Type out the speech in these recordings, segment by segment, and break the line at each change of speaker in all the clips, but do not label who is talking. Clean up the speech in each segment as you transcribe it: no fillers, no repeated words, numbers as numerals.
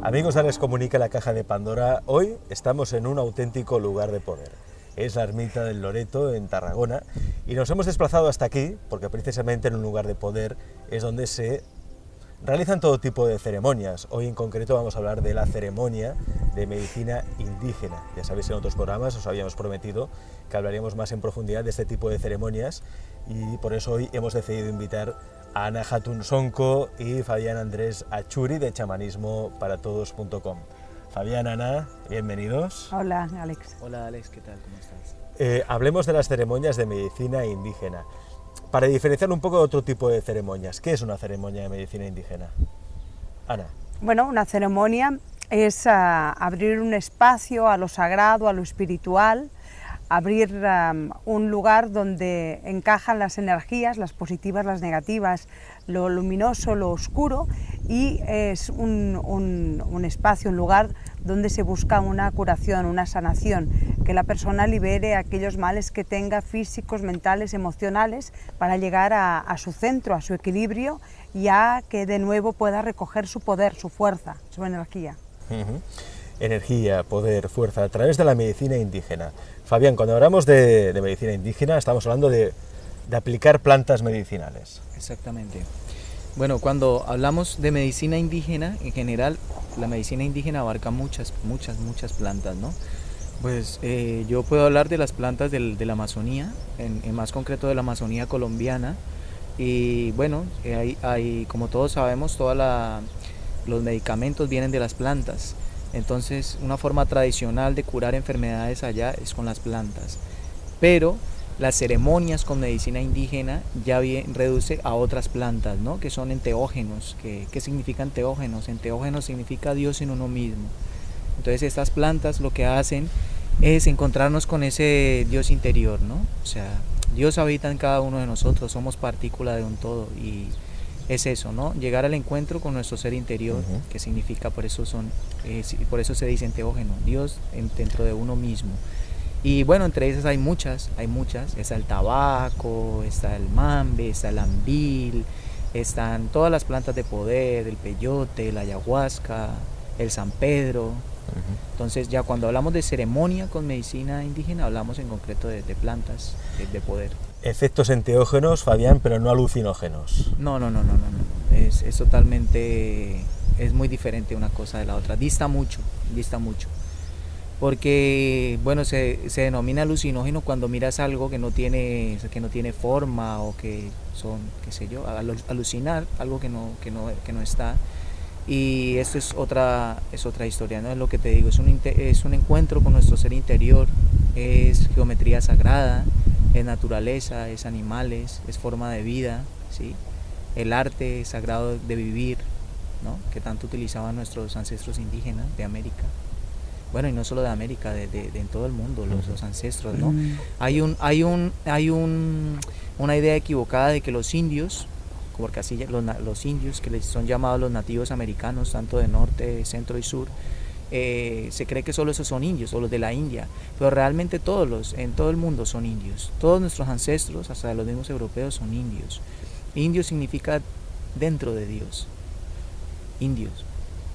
Amigos de Alex Comunica, la Caja de Pandora, hoy estamos en un auténtico lugar de poder. Es la ermita del Loreto, en Tarragona, y nos hemos desplazado hasta aquí porque precisamente en un lugar de poder es donde se realizan todo tipo de ceremonias. Hoy en concreto vamos a hablar de la ceremonia de medicina indígena. Ya sabéis, en otros programas os habíamos prometido que hablaríamos más en profundidad de este tipo de ceremonias y por eso hoy hemos decidido invitar a Ana Hatun Sonko y Fabián Andrés Achuri de chamanismoparatodos.com. Fabián, Ana, bienvenidos.
Hola, Alex.
Hola, Alex, ¿qué tal? ¿Cómo estás?
Hablemos de las ceremonias de medicina indígena. Para diferenciar un poco de otro tipo de ceremonias, ¿qué es una ceremonia de medicina indígena? Ana.
Bueno, una ceremonia es abrir un espacio a lo sagrado, a lo espiritual, abrir un lugar donde encajan las energías, las positivas, las negativas, lo luminoso, lo oscuro, y es un espacio, un lugar donde se busca una curación, una sanación, que la persona libere aquellos males que tenga físicos, mentales, emocionales, para llegar a su centro, a su equilibrio, y a que de nuevo pueda recoger su poder, su fuerza, su energía.
Energía, poder, fuerza, a través de la medicina indígena. Fabián, cuando hablamos de medicina indígena estamos hablando de aplicar plantas medicinales.
Exactamente. Bueno, cuando hablamos de medicina indígena, en general, la medicina indígena abarca muchas plantas, ¿no? Pues yo puedo hablar de las plantas de la Amazonía, en más concreto de la Amazonía colombiana, y bueno, hay, como todos sabemos, los medicamentos vienen de las plantas. Entonces, una forma tradicional de curar enfermedades allá es con las plantas, pero las ceremonias con medicina indígena ya bien reduce a otras plantas, ¿no? Que son enteógenos. ¿Qué significan enteógenos? Enteógenos significa Dios en uno mismo. Entonces, estas plantas lo que hacen es encontrarnos con ese Dios interior, ¿no? O sea, Dios habita en cada uno de nosotros, somos partícula de un todo, y es eso, ¿no? Llegar al encuentro con nuestro ser interior, que significa, por eso se dice enteógeno, Dios dentro de uno mismo. Y bueno, entre esas hay muchas, está el tabaco, está el mambe, está el ambil, están todas las plantas de poder, el peyote, la ayahuasca, el San Pedro. Entonces ya cuando hablamos de ceremonia con medicina indígena hablamos en concreto de plantas de poder.
Efectos enteógenos, Fabián, pero no alucinógenos.
No. Es totalmente, es muy diferente una cosa de la otra. Dista mucho. Porque, bueno, se denomina alucinógeno cuando miras algo que no tiene forma, o que son, qué sé yo, alucinar algo que no está. Y esto es otra historia, ¿no? Es lo que te digo, es un encuentro con nuestro ser interior, es geometría sagrada, es naturaleza, es animales, es forma de vida, ¿sí? El arte sagrado de vivir, ¿no? Que tanto utilizaban nuestros ancestros indígenas de América. Bueno, y no solo de América, de en todo el mundo, los ancestros, ¿no? Hay una idea equivocada de que los indios, porque así los indios, que les son llamados los nativos americanos, tanto de norte, centro y sur, se cree que solo esos son indios, o los de la India, pero realmente en todo el mundo son indios. Todos nuestros ancestros, hasta los mismos europeos, son indios. Indio significa dentro de Dios. Indios.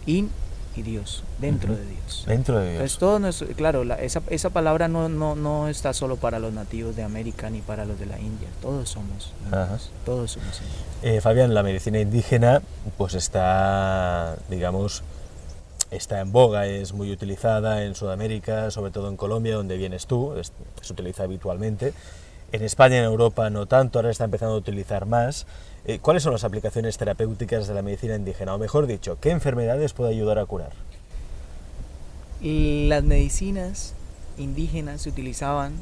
In y Dios, dentro de Dios.
Dentro de Dios.
Entonces, todo nuestro, claro, esa palabra no está solo para los nativos de América ni para los de la India. Todos somos indios. Todos somos indios.
Fabián, la medicina indígena pues está, digamos, está en boga, es muy utilizada en Sudamérica, sobre todo en Colombia, donde vienes tú, se utiliza habitualmente. En España y en Europa no tanto, ahora está empezando a utilizar más. ¿Cuáles son las aplicaciones terapéuticas de la medicina indígena? O mejor dicho, ¿qué enfermedades puede ayudar a curar?
Las medicinas indígenas se utilizaban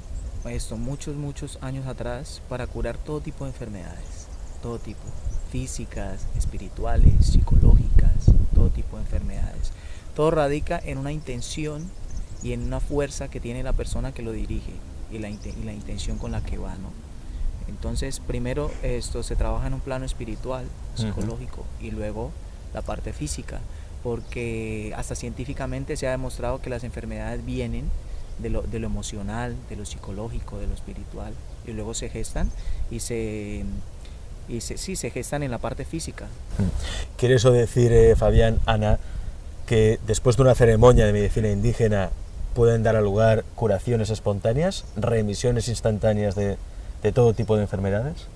muchos años atrás para curar todo tipo de enfermedades, todo tipo, físicas, espirituales, psicológicas, todo tipo de enfermedades. Todo radica en una intención y en una fuerza que tiene la persona que lo dirige y la intención con la que va, ¿no? Entonces, primero esto se trabaja en un plano espiritual, psicológico, y luego la parte física, porque hasta científicamente se ha demostrado que las enfermedades vienen de lo emocional, de lo psicológico, de lo espiritual, y luego se gestan y se gestan en la parte física.
¿Quiere eso decir, Fabián, Ana, que después de una ceremonia de medicina indígena pueden dar a lugar curaciones espontáneas, remisiones instantáneas de todo tipo de enfermedades?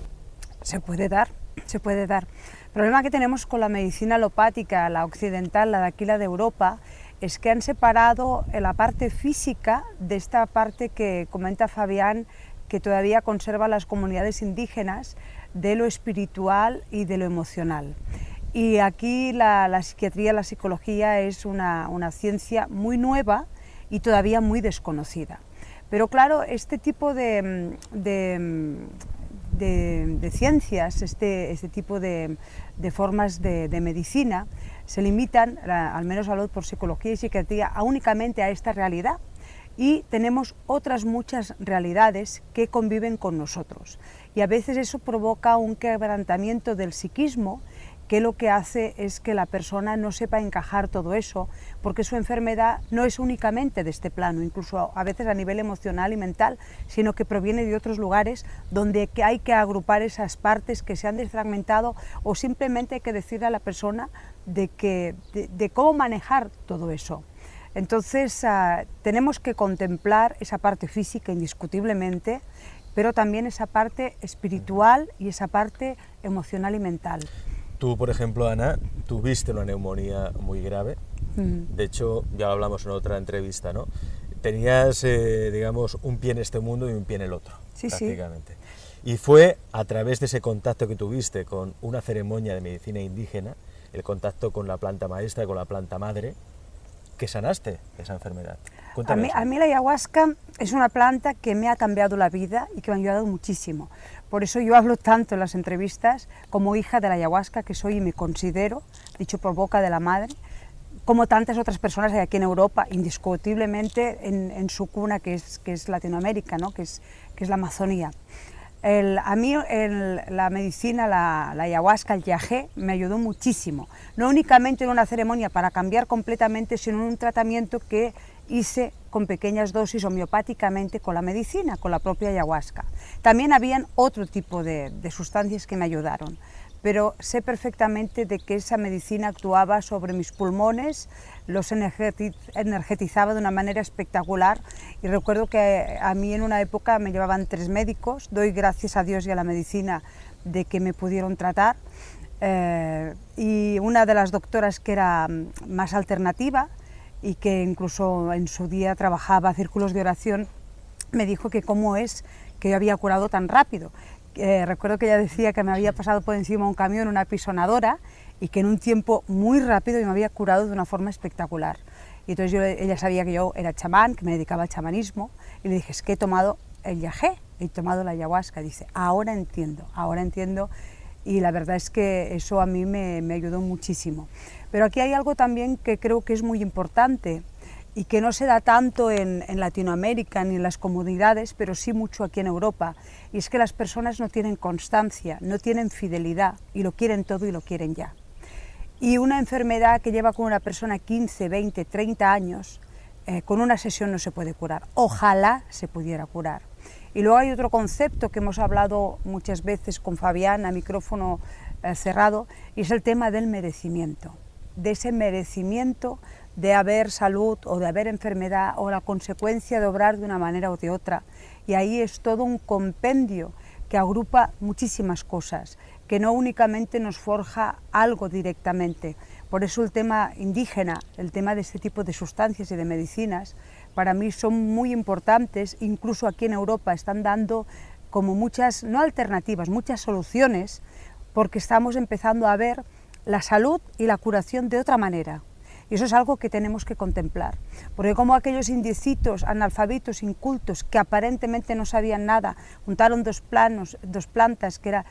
Se puede dar, se puede dar. El problema que tenemos con la medicina alopática, la occidental, la de aquí, la de Europa, es que han separado la parte física de esta parte que comenta Fabián, que todavía conserva las comunidades indígenas, de lo espiritual y de lo emocional. Y aquí la psiquiatría, la psicología es una ciencia muy nueva y todavía muy desconocida. Pero claro, este tipo de ciencias, este tipo de formas de medicina, se limitan, al menos hablo por psicología y psiquiatría, únicamente a esta realidad. Y tenemos otras muchas realidades que conviven con nosotros. Y a veces eso provoca un quebrantamiento del psiquismo, que lo que hace es que la persona no sepa encajar todo eso, porque su enfermedad no es únicamente de este plano, incluso a veces a nivel emocional y mental, sino que proviene de otros lugares donde hay que agrupar esas partes que se han desfragmentado, o simplemente hay que decirle a la persona de cómo manejar todo eso. Entonces tenemos que contemplar esa parte física indiscutiblemente, pero también esa parte espiritual y esa parte emocional y mental.
Tú, por ejemplo, Ana, tuviste una neumonía muy grave. De hecho, ya lo hablamos en otra entrevista, ¿no? Tenías, digamos, un pie en este mundo y un pie en el otro,
sí,
prácticamente. Sí. Y fue a través de ese contacto que tuviste con una ceremonia de medicina indígena, el contacto con la planta maestra, con la planta madre, que sanaste esa enfermedad.
A mí la ayahuasca es una planta que me ha cambiado la vida y que me ha ayudado muchísimo. Por eso yo hablo tanto en las entrevistas como hija de la ayahuasca que soy y me considero, dicho por boca de la madre, como tantas otras personas hay aquí en Europa, indiscutiblemente en su cuna que es Latinoamérica, ¿no? que es la Amazonía. A mí la medicina, la ayahuasca, el yagé, me ayudó muchísimo, no únicamente en una ceremonia para cambiar completamente, sino en un tratamiento que hice con pequeñas dosis homeopáticamente con la medicina, con la propia ayahuasca. También habían otro tipo de sustancias que me ayudaron, pero sé perfectamente de que esa medicina actuaba sobre mis pulmones, los energetizaba de una manera espectacular, y recuerdo que a mí en una época me llevaban 3 médicos, doy gracias a Dios y a la medicina de que me pudieron tratar, y una de las doctoras que era más alternativa y que incluso en su día trabajaba círculos de oración, me dijo que cómo es que yo había curado tan rápido. Recuerdo que ella decía que me había pasado por encima un camión, una pisonadora, y que en un tiempo muy rápido me había curado de una forma espectacular. Y entonces ella sabía que yo era chamán, que me dedicaba al chamanismo, y le dije, es que he tomado el yagé, he tomado la ayahuasca. Y dice, ahora entiendo, y la verdad es que eso a mí me ayudó muchísimo. Pero aquí hay algo también que creo que es muy importante y que no se da tanto en Latinoamérica ni en las comunidades, pero sí mucho aquí en Europa, y es que las personas no tienen constancia, no tienen fidelidad, y lo quieren todo y lo quieren ya. Y una enfermedad que lleva con una persona 15, 20, 30 años, con una sesión no se puede curar. Ojalá se pudiera curar. Y luego hay otro concepto que hemos hablado muchas veces con Fabián a micrófono cerrado, y es el tema del merecimiento, de ese merecimiento de haber salud o de haber enfermedad o la consecuencia de obrar de una manera o de otra. Y ahí es todo un compendio que agrupa muchísimas cosas, que no únicamente nos forja algo directamente. Por eso el tema indígena, el tema de este tipo de sustancias y de medicinas, para mí son muy importantes. Incluso aquí en Europa están dando como muchas, no alternativas, muchas soluciones, porque estamos empezando a ver la salud y la curación de otra manera. Y eso es algo que tenemos que contemplar, porque como aquellos indiecitos, analfabetos, incultos, que aparentemente no sabían nada, juntaron dos plantas, que era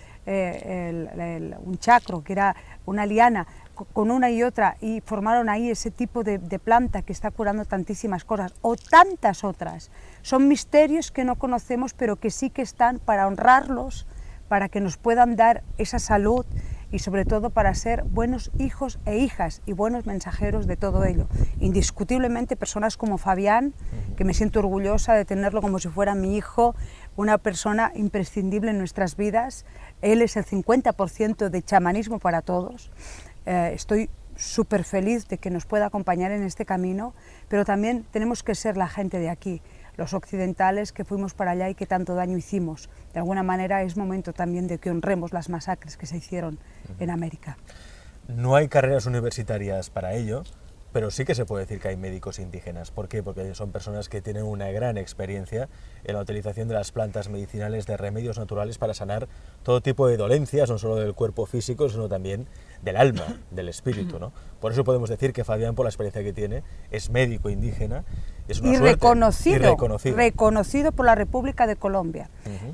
un chacro, que era una liana, con una y otra, y formaron ahí ese tipo de planta que está curando tantísimas cosas, o tantas otras. Son misterios que no conocemos, pero que sí que están para honrarlos, para que nos puedan dar esa salud, y sobre todo para ser buenos hijos e hijas y buenos mensajeros de todo ello. Indiscutiblemente personas como Fabián, que me siento orgullosa de tenerlo como si fuera mi hijo, una persona imprescindible en nuestras vidas. Él es el 50% de chamanismo para todos. Estoy súper feliz de que nos pueda acompañar en este camino, pero también tenemos que ser la gente de aquí, los occidentales que fuimos para allá y que tanto daño hicimos. De alguna manera es momento también de que honremos las masacres que se hicieron en América.
No hay carreras universitarias para ello, pero sí que se puede decir que hay médicos indígenas. ¿Por qué? Porque son personas que tienen una gran experiencia en la utilización de las plantas medicinales, de remedios naturales para sanar todo tipo de dolencias, no solo del cuerpo físico, sino también del alma, del espíritu, ¿no? Por eso podemos decir que Fabián, por la experiencia que tiene, es médico indígena. Es una suerte,
reconocido por la República de Colombia.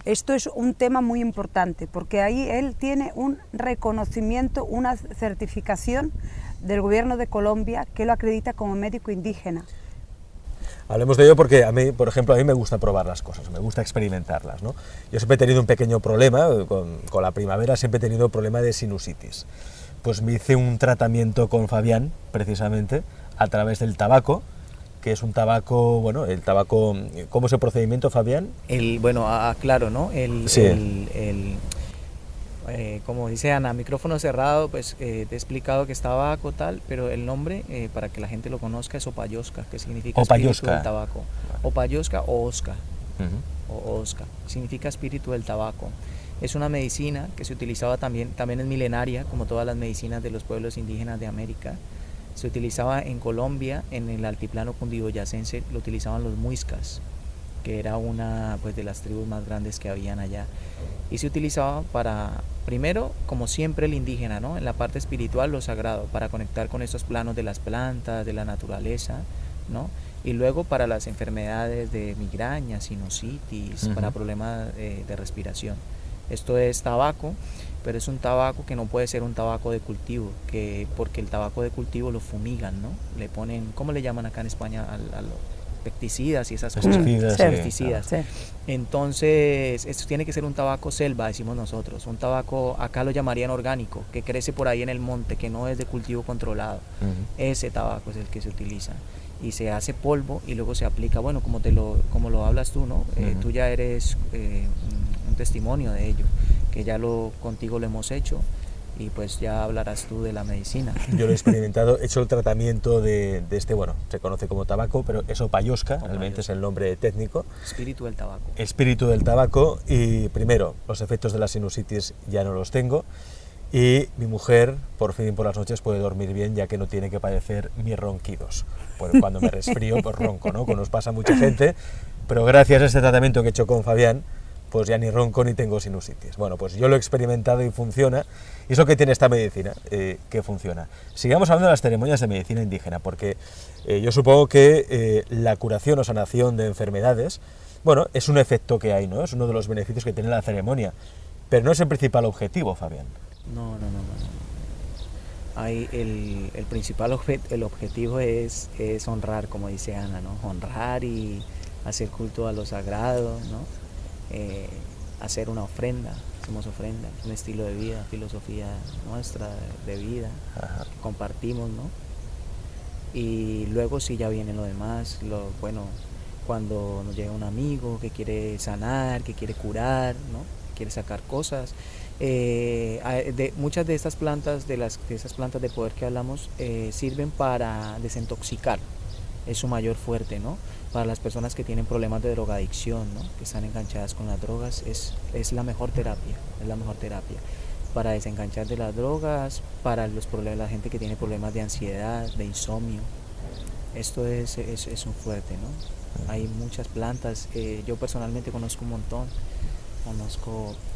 Esto es un tema muy importante, porque ahí él tiene un reconocimiento, una certificación del gobierno de Colombia que lo acredita como médico indígena.
Hablemos de ello porque a mí, por ejemplo, a mí me gusta probar las cosas, me gusta experimentarlas, ¿no? Yo siempre he tenido un pequeño problema, con la primavera siempre he tenido problema de sinusitis. Pues me hice un tratamiento con Fabián, precisamente, a través del tabaco, que es un tabaco, bueno, el tabaco, ¿cómo es el procedimiento, Fabián?
Bueno, claro, ¿no?
Sí.
Como dice Ana, micrófono cerrado, pues te he explicado que es tabaco, tal, pero el nombre, para que la gente lo conozca, es opayosca, que significa espíritu del tabaco. Opayosca o osca, o osca, significa espíritu del tabaco. Es una medicina que se utilizaba también es milenaria, como todas las medicinas de los pueblos indígenas de América. Se utilizaba en Colombia, en el altiplano cundiboyacense, lo utilizaban los muiscas, que era una pues, de las tribus más grandes que habían allá. Y se utilizaba para, primero, como siempre el indígena, ¿no? En la parte espiritual, lo sagrado, para conectar con esos planos de las plantas, de la naturaleza, ¿no? Y luego para las enfermedades de migraña, sinusitis, para problemas de respiración. Esto es tabaco, pero es un tabaco que no puede ser un tabaco de cultivo, porque el tabaco de cultivo lo fumigan, ¿no? Le ponen, ¿cómo le llaman acá en España a los pesticidas y esas cosas? Pesticidas.
Sí.
Entonces, esto tiene que ser un tabaco selva, decimos nosotros, un tabaco, acá lo llamarían orgánico, que crece por ahí en el monte, que no es de cultivo controlado. Ese tabaco es el que se utiliza. Y se hace polvo y luego se aplica, bueno, como lo hablas tú, ¿no? Tú ya eres un testimonio de ello, que ya contigo lo hemos hecho, y pues ya hablarás tú de la medicina.
Yo lo he experimentado, he hecho el tratamiento de este, bueno, se conoce como tabaco, pero es opayosca, realmente es el nombre técnico.
Espíritu del tabaco.
Espíritu del tabaco, y primero, los efectos de la sinusitis ya no los tengo, y mi mujer, por fin por las noches, puede dormir bien, ya que no tiene que padecer mis ronquidos. Pues cuando me resfrío, pues ronco, ¿no? Como nos pasa a mucha gente, pero gracias a este tratamiento que he hecho con Fabián, pues ya ni ronco ni tengo sinusitis. Bueno, pues yo lo he experimentado y funciona, y es lo que tiene esta medicina, que funciona. Sigamos hablando de las ceremonias de medicina indígena, porque yo supongo que la curación o sanación de enfermedades, bueno, es un efecto que hay, ¿no? Es uno de los beneficios que tiene la ceremonia, pero no es el principal objetivo, Fabián.
No. El principal objetivo es honrar, como dice Ana, ¿no? Honrar y hacer culto a lo sagrado, ¿no? Hacer una ofrenda, hacemos ofrenda, un estilo de vida, filosofía nuestra de vida, que compartimos, ¿no? Y luego sí ya viene lo demás, cuando nos llega un amigo que quiere sanar, que quiere curar, ¿no? Quiere sacar cosas. Muchas de estas plantas, de esas plantas de poder que hablamos, sirven para desintoxicar, es su mayor fuerte, ¿no? Para las personas que tienen problemas de drogadicción, ¿no? Que están enganchadas con las drogas, es la mejor terapia, para desenganchar de las drogas, para la gente que tiene problemas de ansiedad, de insomnio. Esto es un fuerte, ¿no? Hay muchas plantas, yo personalmente conozco un montón.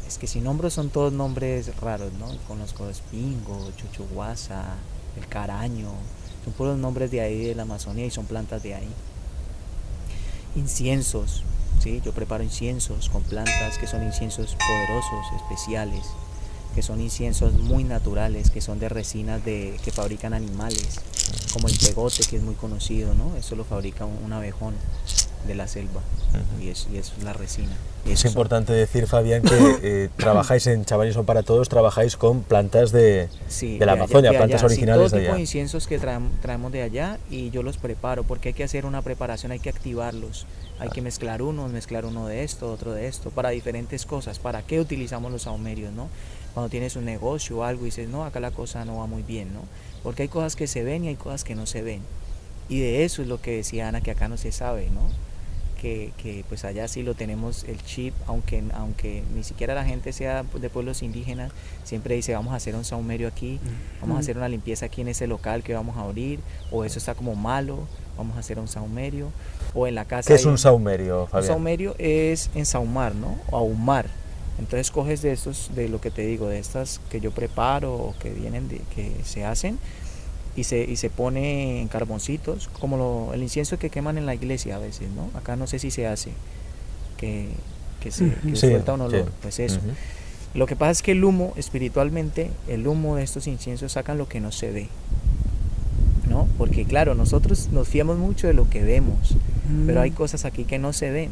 Es que si nombro son todos nombres raros, ¿no? Conozco espingo, chuchuguasa, el caraño, son puros nombres de ahí de la Amazonía y son plantas de ahí. Inciensos, ¿sí? Yo preparo inciensos con plantas que son inciensos poderosos, especiales, que son inciensos muy naturales, que son de resinas que fabrican animales, como el pegote, que es muy conocido, ¿no? Eso lo fabrica un abejón de la selva, y es la resina.
Es importante decir, Fabián, que trabajáis en Chavalison para Todos, trabajáis con plantas de la Amazonia, plantas originales de allá.
Todo tipo de inciensos que traemos de allá, y yo los preparo, porque hay que hacer una preparación, hay que activarlos. Hay que mezclar uno de esto, otro de esto, para diferentes cosas. ¿Para qué utilizamos los sahumerios, no? Cuando tienes un negocio o algo y dices, no, acá la cosa no va muy bien, ¿no? Porque hay cosas que se ven y hay cosas que no se ven. Y de eso es lo que decía Ana, que acá no se sabe, ¿no? Que pues allá sí lo tenemos el chip, aunque ni siquiera la gente sea de pueblos indígenas, siempre dice vamos a hacer un sahumerio aquí, vamos a hacer una limpieza aquí en ese local que vamos a abrir, o eso está como malo, vamos a hacer un sahumerio, o en la casa.
¿Qué es un sahumerio, Fabián?
Un sahumerio es ensahumar, ¿no? O ahumar. Entonces coges de estos, de lo que te digo, de estas que yo preparo o que vienen que se hacen, y se pone en carboncitos, como el incienso que queman en la iglesia a veces, ¿no? Acá no sé si se hace, que suelta un olor, pues eso. Lo que pasa es que el humo, espiritualmente, el humo de estos inciensos sacan lo que no se ve, ¿no? Porque claro, nosotros nos fiamos mucho de lo que vemos, pero hay cosas aquí que no se ven.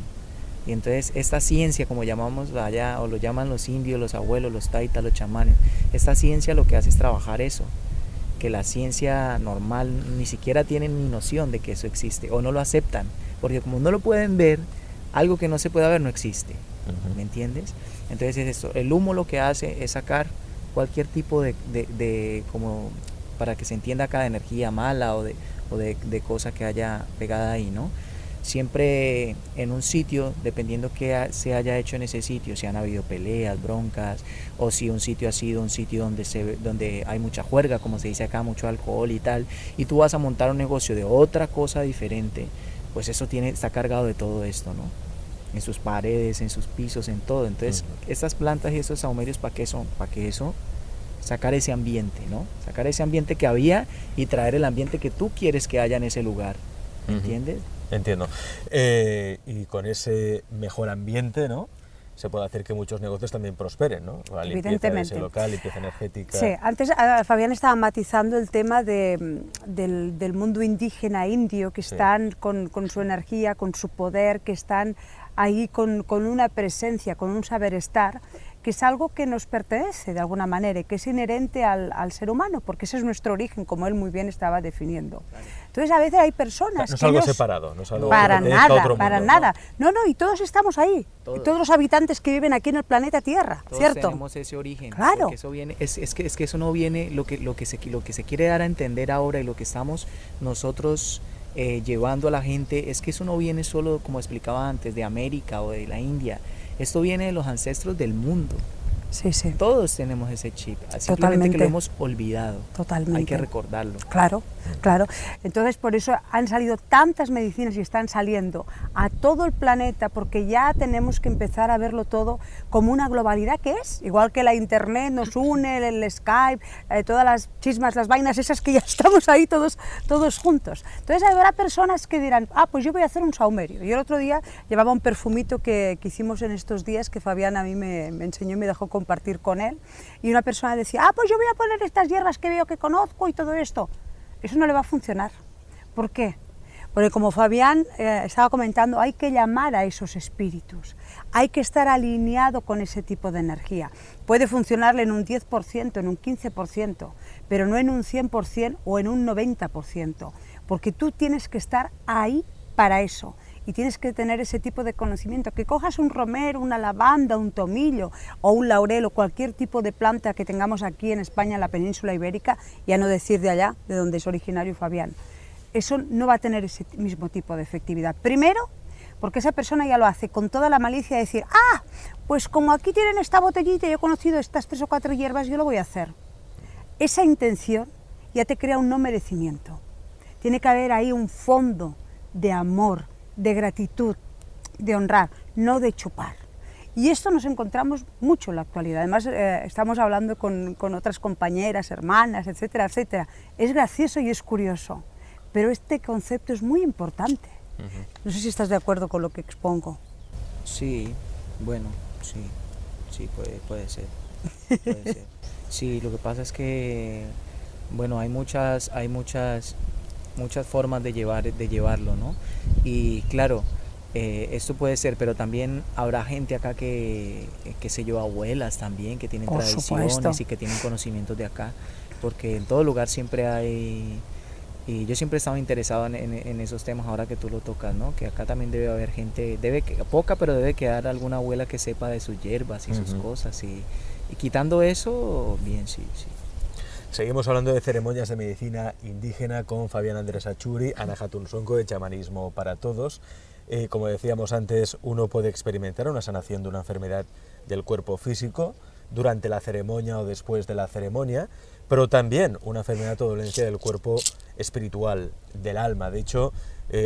Y entonces esta ciencia, como llamamos allá, o lo llaman los indios, los abuelos, los taitas, los chamanes, esta ciencia lo que hace es trabajar eso, que la ciencia normal ni siquiera tiene ni noción de que eso existe, o no lo aceptan, porque como no lo pueden ver, algo que no se puede ver no existe, ¿me entiendes? Entonces es esto, el humo lo que hace es sacar cualquier tipo de como para que se entienda acá, de energía mala o de cosa que haya pegada ahí, ¿no? Siempre en un sitio, dependiendo qué se haya hecho en ese sitio, si han habido peleas, broncas, o si un sitio ha sido un sitio donde hay mucha juerga, como se dice acá, mucho alcohol y tal, y tú vas a montar un negocio de otra cosa diferente, pues eso está cargado de todo esto, ¿no? En sus paredes, en sus pisos, en todo. Entonces, estas plantas y estos sahumerios, ¿para qué son? Para que eso, sacar ese ambiente, ¿no? Sacar ese ambiente que había y traer el ambiente que tú quieres que haya en ese lugar, ¿entiendes?
Entiendo. Y con ese mejor ambiente, ¿no?, se puede hacer que muchos negocios también prosperen, ¿no? La limpieza de ese local, limpieza energética.
Sí, antes Fabián estaba matizando el tema del mundo indígena indio, que están con su energía, con su poder, que están ahí con una presencia, con un saber estar, que es algo que nos pertenece de alguna manera y que es inherente al ser humano, porque ese es nuestro origen, como él muy bien estaba definiendo. Entonces a veces hay personas
no es
que
algo separado, no es algo
para
que pertenezca a otro
nada,
mundo,
¿no? No, y todos estamos ahí, y todos los habitantes que viven aquí en el planeta Tierra,
todos
¿cierto?
Tenemos ese origen,
claro.
Eso viene, es que eso no viene, lo que se quiere dar a entender ahora y lo que estamos nosotros llevando a la gente, es que eso no viene solo, como explicaba antes, de América o de la India, esto viene de los ancestros del mundo.
Sí, sí.
Todos tenemos ese chip, simplemente
Totalmente.
que lo hemos olvidado.
Totalmente.
Hay que recordarlo.
Claro, claro. Entonces por eso han salido tantas medicinas y están saliendo a todo el planeta, porque ya tenemos que empezar a verlo todo como una globalidad que es, igual que la internet nos une, el Skype, todas las chismas, las vainas esas que ya estamos ahí todos juntos. Entonces habrá personas que dirán, pues yo voy a hacer un sahumerio. Yo el otro día llevaba un perfumito que hicimos en estos días, que Fabián a mí me enseñó y me dejó compartir con él, y una persona decía, pues yo voy a poner estas hierbas que veo que conozco y todo esto. Eso no le va a funcionar. ¿Por qué? Porque como Fabián estaba comentando, hay que llamar a esos espíritus, hay que estar alineado con ese tipo de energía. Puede funcionarle en un 10%, en un 15%, pero no en un 100% o en un 90%, porque tú tienes que estar ahí para eso. Y tienes que tener ese tipo de conocimiento, que cojas un romero, una lavanda, un tomillo o un laurel o cualquier tipo de planta que tengamos aquí en España, en la península ibérica, ya no decir de allá, de donde es originario Fabián. Eso no va a tener ese mismo tipo de efectividad. Primero, porque esa persona ya lo hace con toda la malicia de decir, pues como aquí tienen esta botellita y yo he conocido estas 3 o 4 hierbas, yo lo voy a hacer. Esa intención ya te crea un no merecimiento. Tiene que haber ahí un fondo de amor, de gratitud, de honrar, no de chupar. Y esto nos encontramos mucho en la actualidad. Además, estamos hablando con otras compañeras, hermanas, etcétera, etcétera. Es gracioso y es curioso, pero este concepto es muy importante. No sé si estás de acuerdo con lo que expongo.
Sí, bueno, sí, puede ser. Sí, lo que pasa es que, bueno, hay muchas formas de llevarlo, ¿no? Y claro, esto puede ser, pero también habrá gente acá que sé yo, abuelas también, que tienen tradiciones y que tienen conocimientos de acá, porque en todo lugar siempre hay Y yo siempre he estado interesado en esos temas ahora que tú lo tocas, ¿no? Que acá también debe haber gente, poca, pero debe quedar alguna abuela que sepa de sus hierbas y sus cosas. Y quitando eso, bien, sí.
Seguimos hablando de ceremonias de medicina indígena con Fabián Andrés Achuri, Ana Jatunsonko de Chamanismo para Todos. Como decíamos antes, uno puede experimentar una sanación de una enfermedad del cuerpo físico durante la ceremonia o después de la ceremonia, pero también una enfermedad o dolencia del cuerpo espiritual, del alma. De hecho,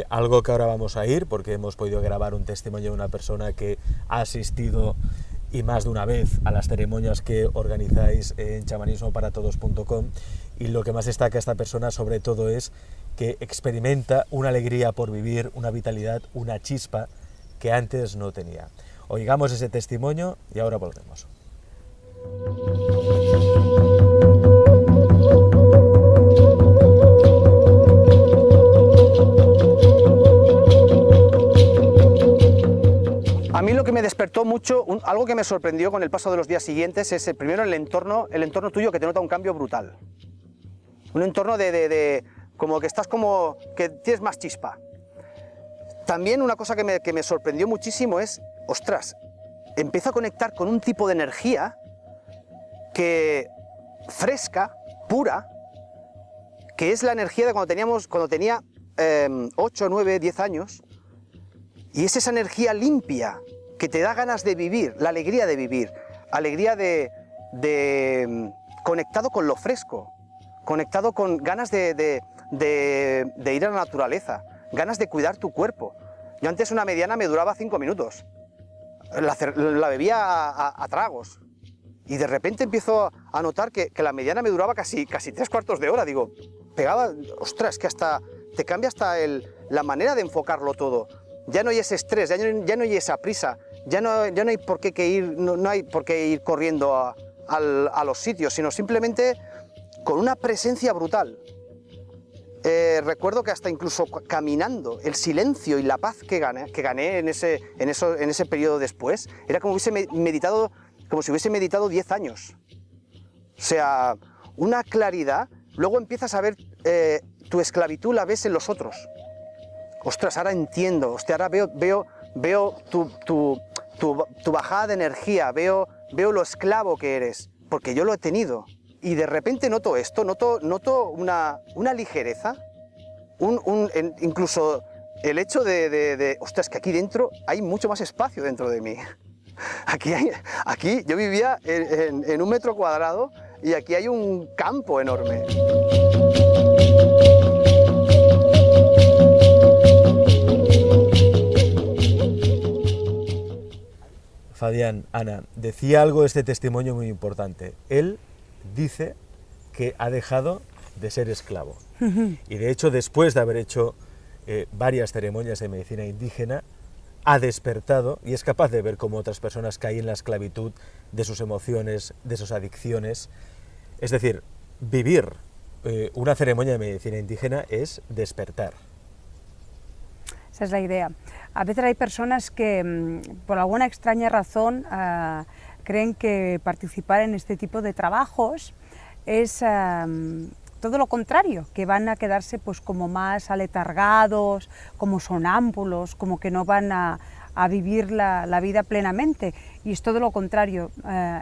algo que ahora vamos a ir, porque hemos podido grabar un testimonio de una persona que ha asistido y más de una vez a las ceremonias que organizáis en chamanismoparatodos.com, y lo que más destaca esta persona sobre todo es que experimenta una alegría por vivir, una vitalidad, una chispa que antes no tenía. Oigamos ese testimonio y ahora volvemos.
A mí lo que me despertó mucho, algo que me sorprendió con el paso de los días siguientes es primero el entorno tuyo, que te nota un cambio brutal. Un entorno de como que estás como que tienes más chispa. También una cosa que me sorprendió muchísimo es, ostras, empiezo a conectar con un tipo de energía que fresca, pura, que es la energía de cuando tenía 8, 9, 10 años. Y es esa energía limpia que te da ganas de vivir, la alegría de vivir, alegría de conectado con lo fresco, conectado con ganas de ir a la naturaleza, ganas de cuidar tu cuerpo. Yo antes una mediana me duraba 5 minutos, la bebía a tragos, y de repente empiezo a notar que la mediana me duraba casi 3/4 de hora. Digo, pegaba, ostras, que hasta te cambia hasta la manera de enfocarlo todo. Ya no hay ese estrés, ya no hay esa prisa, ya no hay por qué ir corriendo a los sitios, sino simplemente con una presencia brutal. Recuerdo que hasta incluso caminando, el silencio y la paz que gané en ese periodo después, era como si hubiese meditado 10 años. O sea, una claridad. Luego empiezas a ver tu esclavitud, la ves en los otros. Ostras, ahora entiendo, hostia, ahora veo tu bajada de energía, veo lo esclavo que eres, porque yo lo he tenido. Y de repente noto esto, noto una ligereza, incluso el hecho de ostras, que aquí dentro hay mucho más espacio dentro de mí. Aquí yo vivía en 1 metro cuadrado y aquí hay un campo enorme.
Fabián, Ana, decía algo este testimonio muy importante. Él dice que ha dejado de ser esclavo. Y de hecho, después de haber hecho varias ceremonias de medicina indígena, ha despertado y es capaz de ver cómo otras personas caen en la esclavitud de sus emociones, de sus adicciones. Es decir, vivir una ceremonia de medicina indígena es despertar.
Esa es la idea. A veces hay personas que, por alguna extraña razón, creen que participar en este tipo de trabajos es todo lo contrario, que van a quedarse pues como más aletargados, como sonámbulos, como que no van a vivir la vida plenamente. Y es todo lo contrario.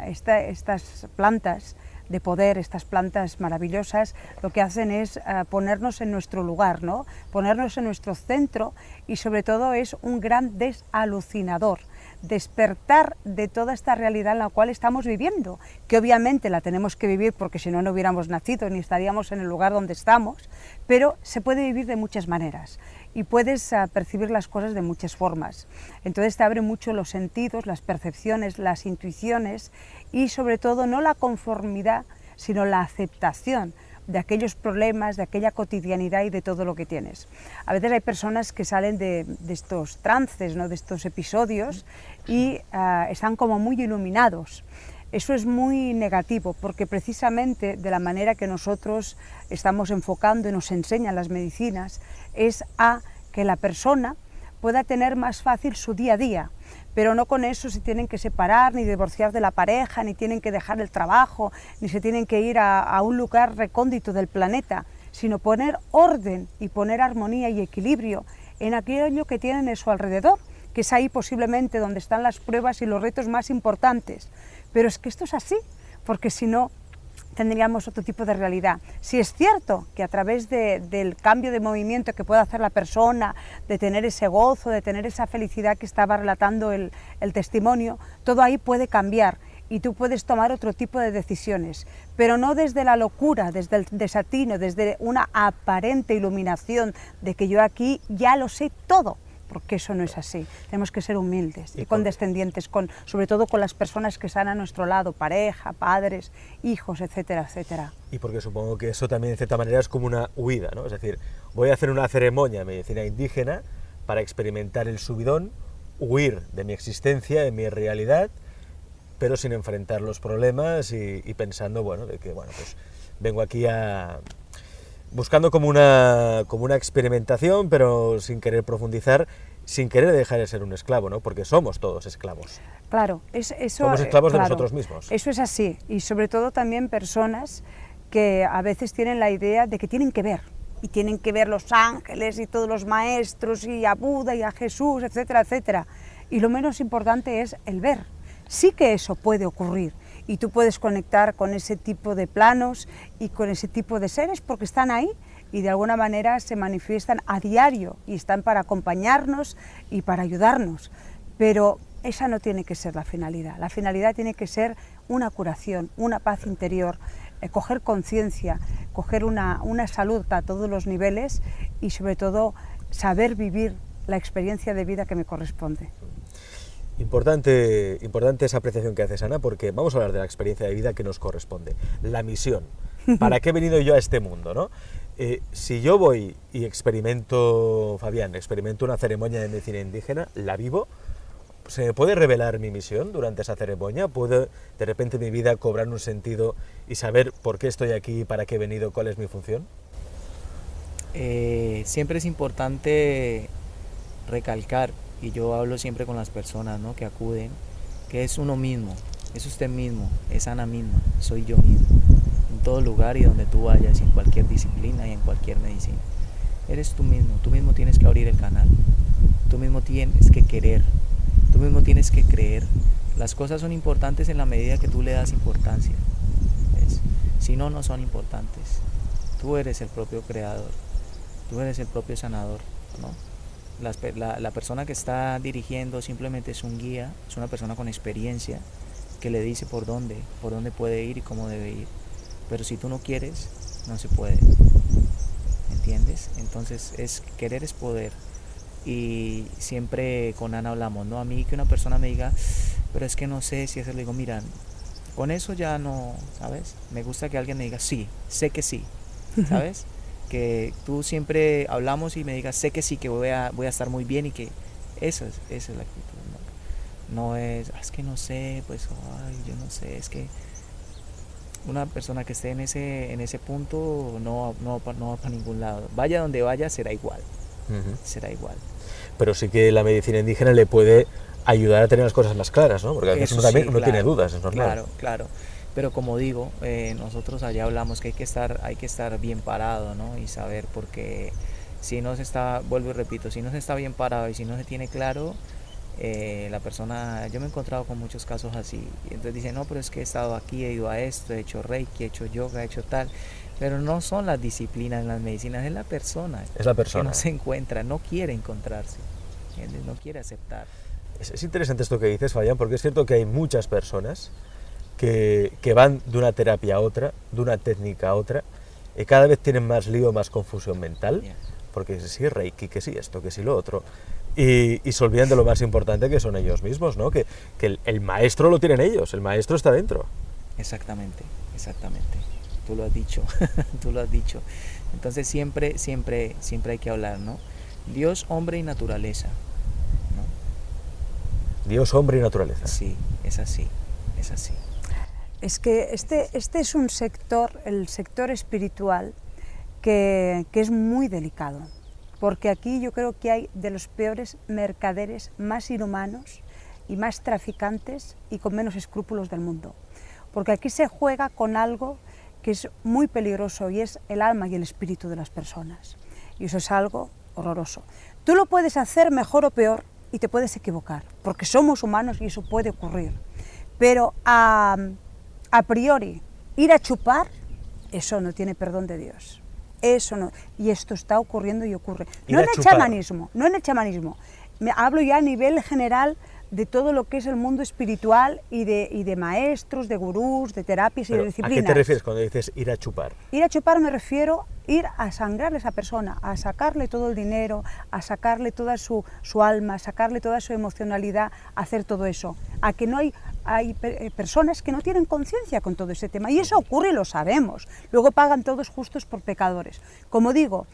Estas plantas de poder, estas plantas maravillosas, lo que hacen es ponernos en nuestro lugar, ¿no? Ponernos en nuestro centro, y sobre todo es un gran desalucinador, despertar de toda esta realidad en la cual estamos viviendo, que obviamente la tenemos que vivir porque si no, no hubiéramos nacido ni estaríamos en el lugar donde estamos, pero se puede vivir de muchas maneras y puedes percibir las cosas de muchas formas. Entonces te abre mucho los sentidos, las percepciones, las intuiciones y sobre todo no la conformidad, sino la aceptación de aquellos problemas, de aquella cotidianidad y de todo lo que tienes. A veces hay personas que salen de estos trances, ¿no? De estos episodios y están como muy iluminados. Eso es muy negativo porque precisamente de la manera que nosotros estamos enfocando y nos enseñan las medicinas es a que la persona pueda tener más fácil su día a día, pero no con eso se tienen que separar, ni divorciar de la pareja, ni tienen que dejar el trabajo, ni se tienen que ir a un lugar recóndito del planeta, sino poner orden y poner armonía y equilibrio en aquello que tienen a su alrededor, que es ahí posiblemente donde están las pruebas y los retos más importantes. Pero es que esto es así, porque si no tendríamos otro tipo de realidad. Si es cierto que a través del cambio de movimiento que puede hacer la persona, de tener ese gozo, de tener esa felicidad que estaba relatando el testimonio, todo ahí puede cambiar y tú puedes tomar otro tipo de decisiones, pero no desde la locura, desde el desatino, desde una aparente iluminación de que yo aquí ya lo sé todo, porque eso no es así. Tenemos que ser humildes y condescendientes, sobre todo con las personas que están a nuestro lado, pareja, padres, hijos, etcétera, etcétera.
Y porque supongo que eso también, de cierta manera, es como una huida, ¿no? Es decir, voy a hacer una ceremonia de medicina indígena para experimentar el subidón, huir de mi existencia, de mi realidad, pero sin enfrentar los problemas y pensando, bueno, de que, bueno, pues vengo aquí buscando como una experimentación, pero sin querer profundizar, sin querer dejar de ser un esclavo, ¿no? Porque somos todos esclavos.
Claro,
somos esclavos de
claro,
nosotros mismos.
Eso es así, y sobre todo también personas que a veces tienen la idea de que tienen que ver, y tienen que ver los ángeles y todos los maestros, y a Buda y a Jesús, etcétera, etcétera. Y lo menos importante es el ver. Sí que eso puede ocurrir, y tú puedes conectar con ese tipo de planos y con ese tipo de seres porque están ahí y de alguna manera se manifiestan a diario y están para acompañarnos y para ayudarnos, pero esa no tiene que ser la finalidad tiene que ser una curación, una paz interior, coger conciencia, coger una salud a todos los niveles y sobre todo saber vivir la experiencia de vida que me corresponde.
Importante esa apreciación que haces, Ana, porque vamos a hablar de la experiencia de vida que nos corresponde, la misión. ¿Para qué he venido yo a este mundo, no? Si yo voy y experimento una ceremonia de medicina indígena, la vivo, ¿se me puede revelar mi misión durante esa ceremonia? ¿Puede de repente mi vida cobrar un sentido y saber por qué estoy aquí, para qué he venido, cuál es mi función?
Siempre es importante recalcar, y yo hablo siempre con las personas, ¿no?, que acuden, que es uno mismo, es usted mismo, es Ana misma, soy yo mismo, en todo lugar y donde tú vayas, y en cualquier disciplina y en cualquier medicina. Eres tú mismo tienes que abrir el canal, tú mismo tienes que querer, tú mismo tienes que creer. Las cosas son importantes en la medida que tú le das importancia, ¿ves? Si no, no son importantes. Tú eres el propio creador, tú eres el propio sanador, ¿no? La persona que está dirigiendo simplemente es un guía, es una persona con experiencia que le dice por dónde puede ir y cómo debe ir. Pero si tú no quieres, no se puede, ¿entiendes? Entonces querer es poder. Y siempre con Ana hablamos, ¿no? A mí que una persona me diga, pero es que no sé si eso, le digo, mira, con eso ya no, ¿sabes? Me gusta que alguien me diga, sí, sé que sí, ¿sabes? Que tú siempre hablamos y me digas, sé que sí, que voy a estar muy bien, y que esa es la actitud, ¿no? No es que no sé, pues, yo no sé, es que una persona que esté en ese punto no va para ningún lado. Vaya donde vaya, será igual, será igual.
Pero sí que la medicina indígena le puede ayudar a tener las cosas más claras, ¿no? Porque a veces uno
claro,
tiene dudas, es normal.
Claro. Pero como digo, nosotros allá hablamos que hay que estar bien parado, ¿no? Y saber, porque si no se está, vuelvo y repito, si no se está bien parado y si no se tiene claro, la persona, yo me he encontrado con muchos casos así, y entonces dicen, no, pero es que he estado aquí, he ido a esto, he hecho reiki, he hecho yoga, he hecho tal, pero no son las disciplinas, las medicinas, es la persona.
Es la persona.
Que no se encuentra, no quiere encontrarse, ¿entiendes? No quiere aceptar.
Es interesante esto que dices, Fabián, porque es cierto que hay muchas personas que van de una terapia a otra, de una técnica a otra, y cada vez tienen más lío, más confusión mental, porque sí reiki, que sí esto, que sí lo otro, y se olvidan de lo más importante, que son ellos mismos, ¿no? Que el maestro lo tienen ellos, el maestro está dentro.
Exactamente, tú lo has dicho, tú lo has dicho. Entonces siempre hay que hablar, ¿no? Dios, hombre y naturaleza, ¿no?
Dios, hombre y naturaleza.
Sí, es así.
Es que este es un sector, el sector espiritual, que es muy delicado, porque aquí yo creo que hay de los peores mercaderes más inhumanos y más traficantes y con menos escrúpulos del mundo, porque aquí se juega con algo que es muy peligroso y es el alma y el espíritu de las personas. Y eso es algo horroroso. Tú lo puedes hacer mejor o peor y te puedes equivocar, porque somos humanos y eso puede ocurrir. Pero a priori, ir a chupar, eso no tiene perdón de Dios. Eso no. Y esto está ocurriendo y ocurre. No en el chamanismo, no en el chamanismo. Hablo ya a nivel general de todo lo que es el mundo espiritual y de maestros, de gurús, de terapias y de disciplinas.
¿A qué te refieres cuando dices ir a chupar?
Ir a chupar me refiero a ir a sangrar a esa persona, a sacarle todo el dinero, a sacarle toda su alma, a sacarle toda su emocionalidad, a hacer todo eso. A que no hay personas que no tienen conciencia con todo ese tema. Y eso ocurre y lo sabemos. Luego pagan todos justos por pecadores. Como digo,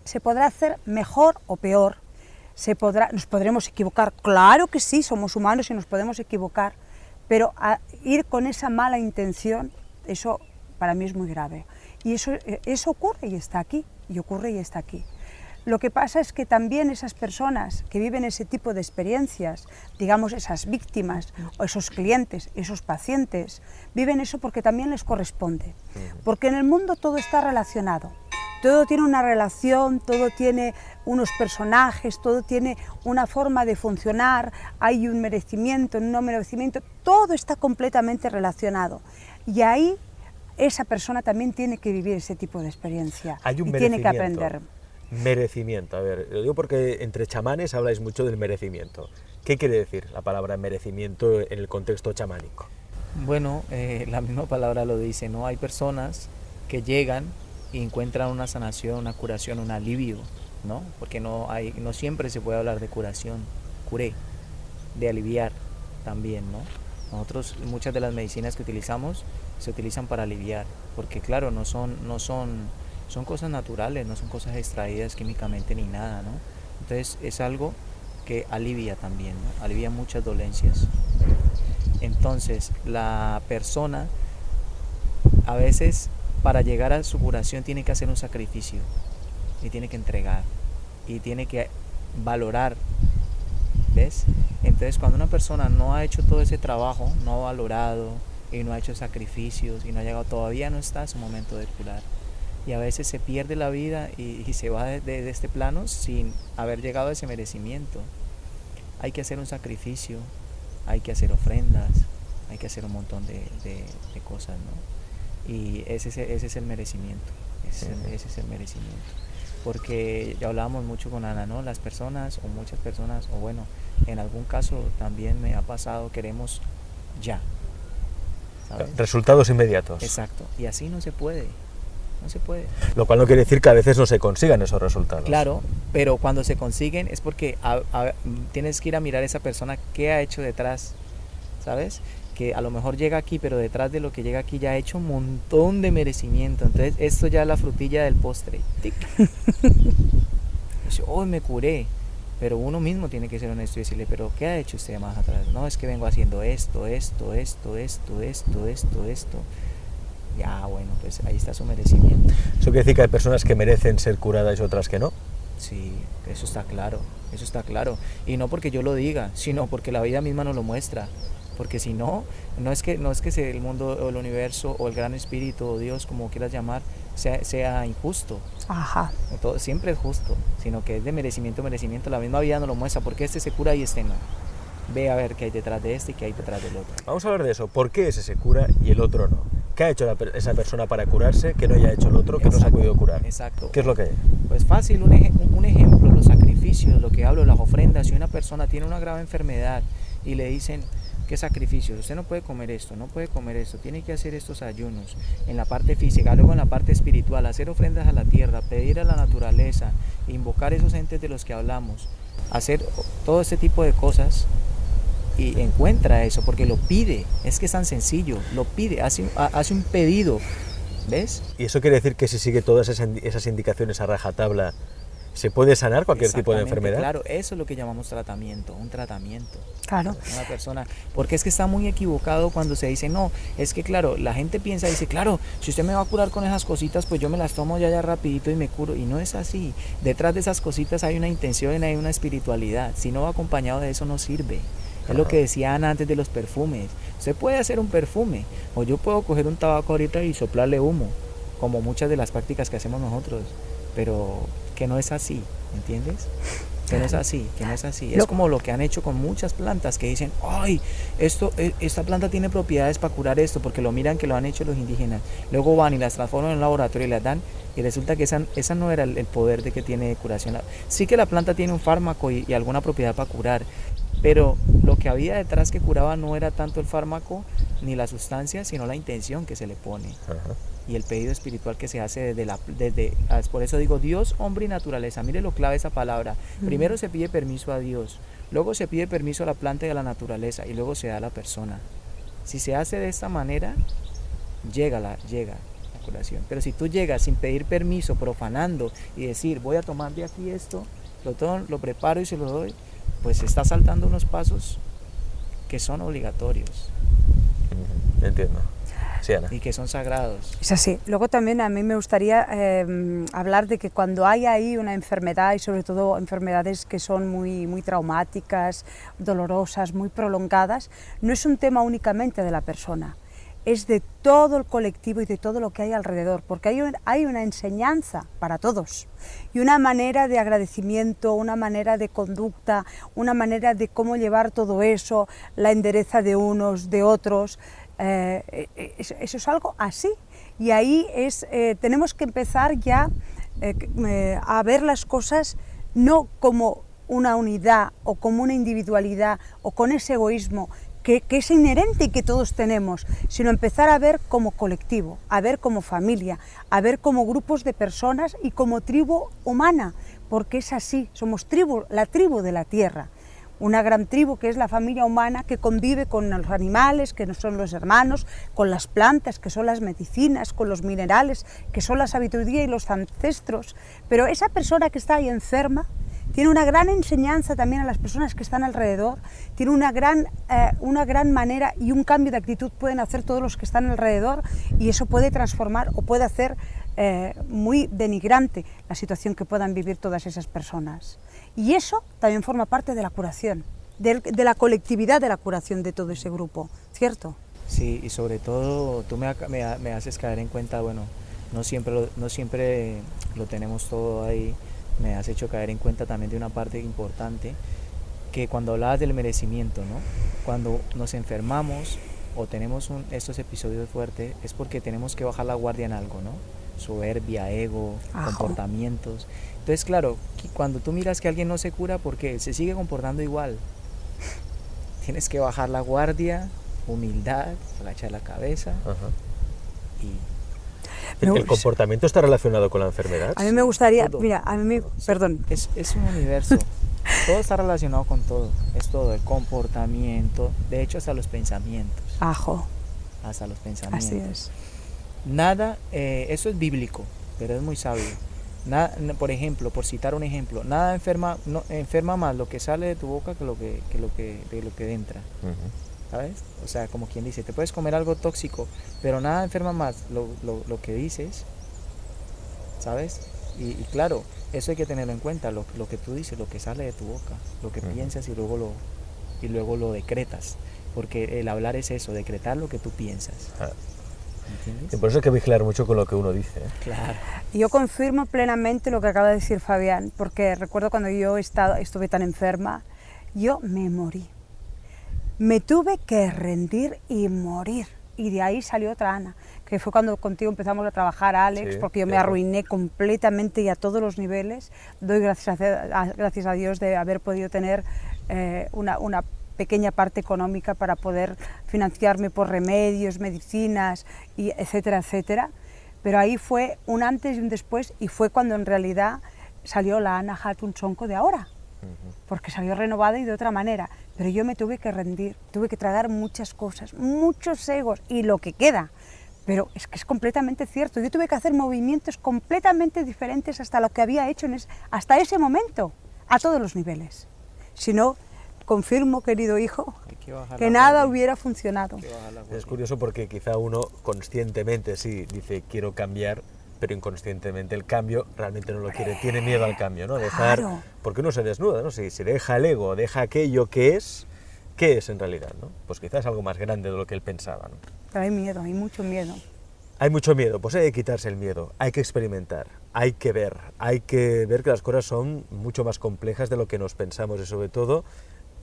se podrá hacer mejor o peor. Nos podremos equivocar, claro que sí, somos humanos y nos podemos equivocar, pero ir con esa mala intención, eso para mí es muy grave. Y eso ocurre y está aquí, y ocurre y está aquí. Lo que pasa es que también esas personas que viven ese tipo de experiencias, digamos esas víctimas, o esos clientes, esos pacientes, viven eso porque también les corresponde. Porque en el mundo todo está relacionado. Todo tiene una relación, todo tiene unos personajes, todo tiene una forma de funcionar, hay un merecimiento, un no merecimiento, todo está completamente relacionado. Y ahí esa persona también tiene que vivir ese tipo de experiencia
Hay un
y tiene que aprender.
Merecimiento, a ver, lo digo porque entre chamanes habláis mucho del merecimiento. ¿Qué quiere decir la palabra merecimiento en el contexto chamánico?
Bueno, la misma palabra lo dice, ¿no? Hay personas que llegan y encuentran una sanación, una curación, un alivio, ¿no? Porque no siempre se puede hablar de curación, curé, de aliviar también, ¿no? Nosotros, muchas de las medicinas que utilizamos se utilizan para aliviar, porque claro, son cosas naturales, no son cosas extraídas químicamente ni nada, ¿no? Entonces es algo que alivia también, ¿no? Alivia muchas dolencias. Entonces la persona a veces, para llegar a su curación, tiene que hacer un sacrificio y tiene que entregar y tiene que valorar, ¿ves? Entonces cuando una persona no ha hecho todo ese trabajo, no ha valorado y no ha hecho sacrificios y no ha llegado, todavía no está en su momento de curar, y a veces se pierde la vida y se va de este plano sin haber llegado a ese merecimiento. Hay que hacer un sacrificio, hay que hacer ofrendas, hay que hacer un montón de cosas, ¿no? Y ese es el merecimiento, ese es el merecimiento. Porque ya hablábamos mucho con Ana, ¿no? Las personas, o muchas personas, o bueno, en algún caso también me ha pasado, queremos ya, ¿sabes?
Resultados inmediatos.
Exacto, y así no se puede, no se puede.
Lo cual no quiere decir que a veces no se consigan esos resultados.
Claro, pero cuando se consiguen es porque tienes que ir a mirar a esa persona qué ha hecho detrás, ¿sabes? Que a lo mejor llega aquí, pero detrás de lo que llega aquí ya ha hecho un montón de merecimiento. Entonces esto ya es la frutilla del postre. ¡Tic! Dice, oh, me curé. Pero uno mismo tiene que ser honesto y decirle, pero ¿qué ha hecho usted más atrás? No, es que vengo haciendo esto. Ya, bueno, pues ahí está su merecimiento.
¿Eso quiere decir que hay personas que merecen ser curadas y otras que no?
Sí, eso está claro. Y no porque yo lo diga, sino porque la vida misma nos lo muestra. Porque si no, no es que el mundo o el universo o el gran espíritu o Dios, como quieras llamar, sea injusto.
Ajá.
Todo, siempre es justo, sino que es de merecimiento. La misma vida nos lo muestra, porque este se cura y este no. Ve a ver qué hay detrás de este y qué hay detrás del otro.
Vamos a hablar de eso. ¿Por qué ese se cura y el otro no? ¿Qué ha hecho esa persona para curarse que no haya hecho el otro, que no se ha podido curar?
Exacto.
¿Qué es lo que hay?
Pues fácil, un ejemplo, los sacrificios, lo que hablo, las ofrendas. Si una persona tiene una grave enfermedad y le dicen, ¿qué sacrificios? Usted no puede comer esto, tiene que hacer estos ayunos en la parte física, luego en la parte espiritual, hacer ofrendas a la tierra, pedir a la naturaleza, invocar esos entes de los que hablamos, hacer todo este tipo de cosas, y encuentra eso, porque lo pide, es que es tan sencillo, lo pide, hace un pedido, ¿ves?
Y eso quiere decir que si sigue todas esas indicaciones a rajatabla, ¿se puede sanar cualquier tipo de enfermedad?
Claro, eso es lo que llamamos tratamiento, un tratamiento.
Claro.
Una persona, porque es que está muy equivocado cuando se dice, no, es que claro, la gente dice, claro, si usted me va a curar con esas cositas, pues yo me las tomo ya rapidito y me curo, y no es así. Detrás de esas cositas hay una intención, hay una espiritualidad, si no va acompañado de eso no sirve. Es lo que decía Ana antes de los perfumes. Usted puede hacer un perfume, o yo puedo coger un tabaco ahorita y soplarle humo, como muchas de las prácticas que hacemos nosotros, pero que no es así, ¿entiendes? Que no es así, que no es así. Es como lo que han hecho con muchas plantas que dicen, ay, esta planta tiene propiedades para curar esto, porque lo miran que lo han hecho los indígenas. Luego van y las transforman en un laboratorio y las dan, y resulta que esa no era el poder de que tiene curación. Sí que la planta tiene un fármaco y alguna propiedad para curar, pero lo que había detrás que curaba no era tanto el fármaco ni la sustancia, sino la intención que se le pone.
Ajá.
Y el pedido espiritual que se hace por eso digo Dios, hombre y naturaleza. Mire lo clave esa palabra. Primero se pide permiso a Dios, luego se pide permiso a la planta y a la naturaleza, y luego se da a la persona. Si se hace de esta manera, llega la curación. Pero si tú llegas sin pedir permiso, profanando y decir, voy a tomar de aquí esto, lo preparo y se lo doy, pues está saltando unos pasos que son obligatorios.
Entiendo. Sí, Ana.
Y que son sagrados.
Es así. Luego también a mí me gustaría hablar de que cuando hay ahí una enfermedad, y sobre todo enfermedades que son muy traumáticas, dolorosas, muy prolongadas, no es un tema únicamente de la persona, es de todo el colectivo y de todo lo que hay alrededor, porque hay una enseñanza para todos y una manera de agradecimiento, una manera de conducta, una manera de cómo llevar todo eso, la endereza de unos, de otros. Eso es algo así, y ahí tenemos que empezar ya a ver las cosas no como una unidad o como una individualidad o con ese egoísmo que es inherente y que todos tenemos, sino empezar a ver como colectivo, a ver como familia, a ver como grupos de personas y como tribu humana, porque es así, somos la tribu de la tierra. Una gran tribu que es la familia humana que convive con los animales, que no son los hermanos, con las plantas, que son las medicinas, con los minerales, que son la sabiduría y los ancestros. Pero esa persona que está ahí enferma tiene una gran enseñanza también a las personas que están alrededor, tiene una gran manera y un cambio de actitud pueden hacer todos los que están alrededor, y eso puede transformar o puede hacer muy denigrante la situación que puedan vivir todas esas personas. Y eso también forma parte de la curación, de la colectividad de la curación de todo ese grupo, ¿cierto?
Sí, y sobre todo tú me haces caer en cuenta, bueno, no siempre lo tenemos todo ahí, me has hecho caer en cuenta también de una parte importante, que cuando hablabas del merecimiento, ¿no? Cuando nos enfermamos o tenemos estos episodios fuertes, es porque tenemos que bajar la guardia en algo, ¿no? Soberbia, ego, comportamientos. Entonces, claro, cuando tú miras que alguien no se cura, porque se sigue comportando igual, tienes que bajar la guardia, humildad, agachar la cabeza.
Ajá.
Y
¿El comportamiento está relacionado con la enfermedad?
A mí me gustaría,
Todo.
mira, perdón.
Es un universo, todo está relacionado con todo, es todo, el comportamiento, de hecho hasta los pensamientos. Hasta los pensamientos.
Así es.
Nada, eso es bíblico, pero es muy sabio. Nada, por ejemplo, por citar un ejemplo, nada enferma más lo que sale de tu boca que lo que entra. ¿Sabes? O sea, como quien dice, te puedes comer algo tóxico, pero nada enferma más lo que dices, ¿sabes? Y claro, eso hay que tenerlo en cuenta, lo que tú dices, lo que sale de tu boca, lo que piensas y luego lo decretas, porque el hablar es eso, decretar lo que tú piensas. ¿Entiendes?
Y por eso hay que vigilar mucho con lo que uno dice.
Claro.
Yo confirmo plenamente lo que acaba de decir Fabián, porque recuerdo cuando yo estuve tan enferma, yo me morí. Me tuve que rendir y morir. Y de ahí salió otra Ana, que fue cuando contigo empezamos a trabajar, Alex,
Sí,
porque yo me
claro.
arruiné completamente y a todos los niveles. Doy gracias a Dios de haber podido tener una pequeña parte económica para poder financiarme por remedios, medicinas, y etcétera, etcétera. Pero ahí fue un antes y un después, y fue cuando en realidad salió la Ana Hatun Tsonko de ahora. Porque salió renovada y de otra manera, pero yo me tuve que rendir, tuve que tragar muchas cosas, muchos egos y lo que queda, pero es que es completamente cierto, yo tuve que hacer movimientos completamente diferentes hasta lo que había hecho hasta ese momento, a todos los niveles. Si no, confirmo, querido hijo, que nada hubiera funcionado.
Es curioso porque quizá uno conscientemente sí dice quiero cambiar, pero inconscientemente el cambio realmente no lo quiere, tiene miedo al cambio, ¿no? Dejar,
Claro.
porque uno se desnuda, ¿no? Si deja el ego, deja aquello que es, ¿qué es en realidad, ¿no? Pues quizás algo más grande de lo que él pensaba, ¿no?
Pero hay miedo, hay mucho miedo.
Hay mucho miedo, pues hay que quitarse el miedo, hay que experimentar, hay que ver que las cosas son mucho más complejas de lo que nos pensamos y sobre todo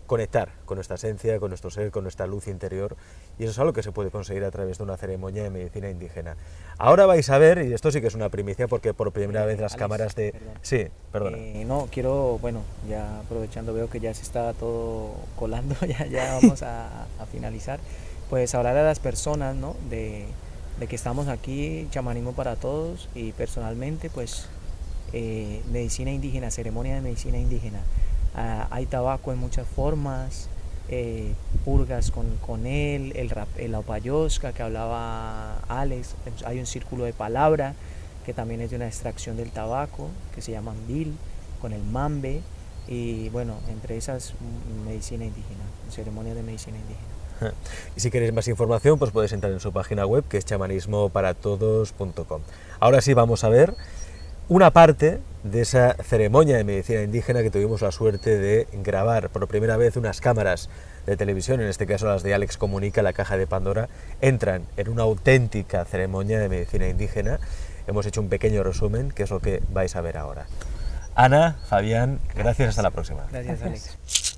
conectar con nuestra esencia, con nuestro ser, con nuestra luz interior, y eso es algo que se puede conseguir a través de una ceremonia de medicina indígena. Ahora vais a ver, y esto sí que es una primicia porque por primera vez las
Alex,
cámaras de...
perdón.
Sí, perdona.
No, quiero, bueno, ya aprovechando, veo que ya se está todo colando, ya vamos a finalizar, pues hablar a las personas, ¿no? de que estamos aquí, Chamanismo para Todos, y personalmente, pues, medicina indígena, ceremonia de medicina indígena. Hay tabaco en muchas formas, purgas con él, el opayosca que hablaba Alex, hay un círculo de palabra que también es de una extracción del tabaco, que se llama Ambil, con el mambe, y bueno, entre esas, medicina indígena, ceremonia de medicina indígena.
Y si queréis más información, pues podéis entrar en su página web, que es chamanismoparatodos.com. Ahora sí vamos a ver una parte de esa ceremonia de medicina indígena que tuvimos la suerte de grabar por primera vez. Unas cámaras de televisión, en este caso las de Alex Comunica, La Caja de Pandora, entran en una auténtica ceremonia de medicina indígena. Hemos hecho un pequeño resumen, que es lo que vais a ver ahora. Ana, Fabián, gracias, hasta la próxima.
Gracias, Alex.